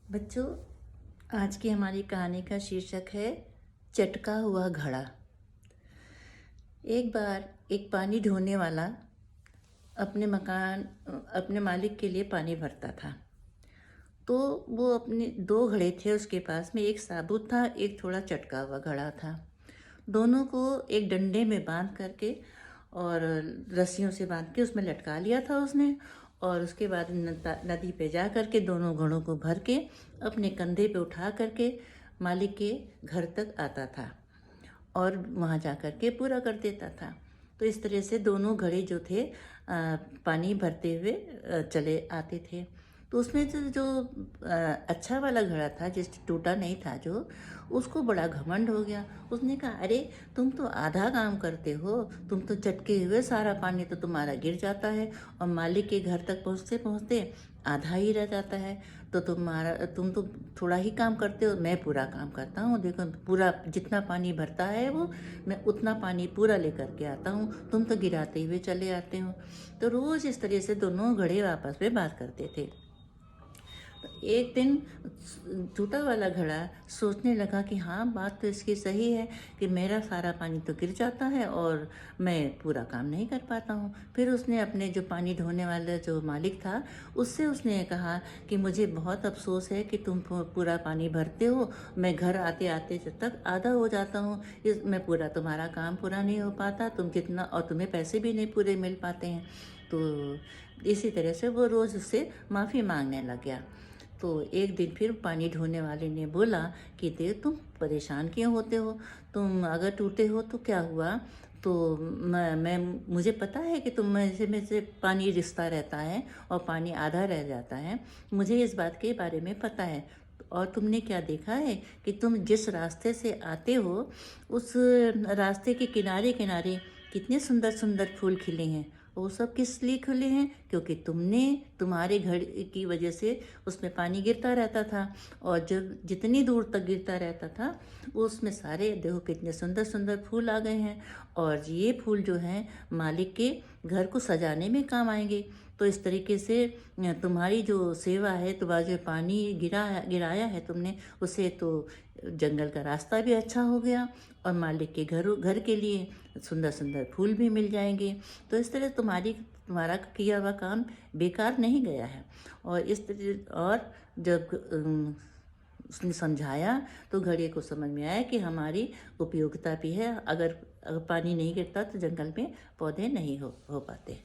बच्चों, आज की हमारी कहानी का शीर्षक है चटका हुआ घड़ा। एक बार एक पानी ढोने वाला अपने मालिक के लिए पानी भरता था। तो वो अपने दो घड़े थे उसके पास में, एक साबुत था, एक थोड़ा चटका हुआ घड़ा था। दोनों को एक डंडे में बांध करके और रस्सियों से बांध के उसमें लटका लिया था उसने। और उसके बाद नदी पे जा करके दोनों घड़ों को भर के अपने कंधे पे उठा करके मालिक के घर तक आता था और वहाँ जा कर के पूरा कर देता था। तो इस तरह से दोनों घड़े जो थे पानी भरते हुए चले आते थे। तो उसमें जो अच्छा वाला घड़ा था, जिस टूटा नहीं था जो, उसको बड़ा घमंड हो गया। उसने कहा, अरे तुम तो आधा काम करते हो, तुम तो चटके हुए सारा पानी तो तुम्हारा गिर जाता है और मालिक के घर तक पहुँचते पहुँचते आधा ही रह जाता है। तो तुम तो थोड़ा ही काम करते हो, मैं पूरा काम करता हूँ। देखो, पूरा जितना पानी भरता है वो, मैं उतना पानी पूरा लेकर के आता हूँ, तुम तो गिराते हुए चले आते हो। तो रोज़ इस तरह से दोनों घड़े आपस में बात करते थे। तो एक दिन टूटा वाला घड़ा सोचने लगा कि हाँ, बात तो इसकी सही है कि मेरा सारा पानी तो गिर जाता है और मैं पूरा काम नहीं कर पाता हूँ। फिर उसने अपने जो पानी ढोने वाला जो मालिक था, उससे उसने कहा कि मुझे बहुत अफसोस है कि तुम पूरा पानी भरते हो, मैं घर आते आते जब तक आधा हो जाता हूँ, मैं पूरा तुम्हारा काम पूरा नहीं हो पाता, तुम जितना, और तुम्हें पैसे भी नहीं पूरे मिल पाते हैं। तो इसी तरह से वो रोज़ उससे माफ़ी मांगने लग गया। तो एक दिन फिर पानी ढोने वाले ने बोला कि देख, तुम परेशान क्यों होते हो? तुम अगर टूटे हो तो क्या हुआ? तो मैं मुझे पता है कि तुम में से पानी रिसता रहता है और पानी आधा रह जाता है, मुझे इस बात के बारे में पता है। और तुमने क्या देखा है कि तुम जिस रास्ते से आते हो, उस रास्ते के किनारे किनारे कितने सुंदर सुंदर फूल खिले हैं। वो सब किस लिए खुले हैं? क्योंकि तुम्हारे घर की वजह से उसमें पानी गिरता रहता था, और जब जितनी दूर तक गिरता रहता था उसमें सारे, देखो कितने सुंदर सुंदर फूल आ गए हैं, और ये फूल जो हैं मालिक के घर को सजाने में काम आएंगे। तो इस तरीके से तुम्हारी जो सेवा है, तुम्हारा जो पानी गिराया है तुमने, उससे तो जंगल का रास्ता भी अच्छा हो गया और मालिक के घर के लिए सुंदर सुंदर फूल भी मिल जाएंगे। तो इस तरह तुम्हारा किया हुआ काम बेकार नहीं गया है। और इस तरह, और जब उसने समझाया तो घड़े को समझ में आया कि हमारी उपयोगिता भी है। अगर पानी नहीं गिरता तो जंगल में पौधे नहीं हो पाते।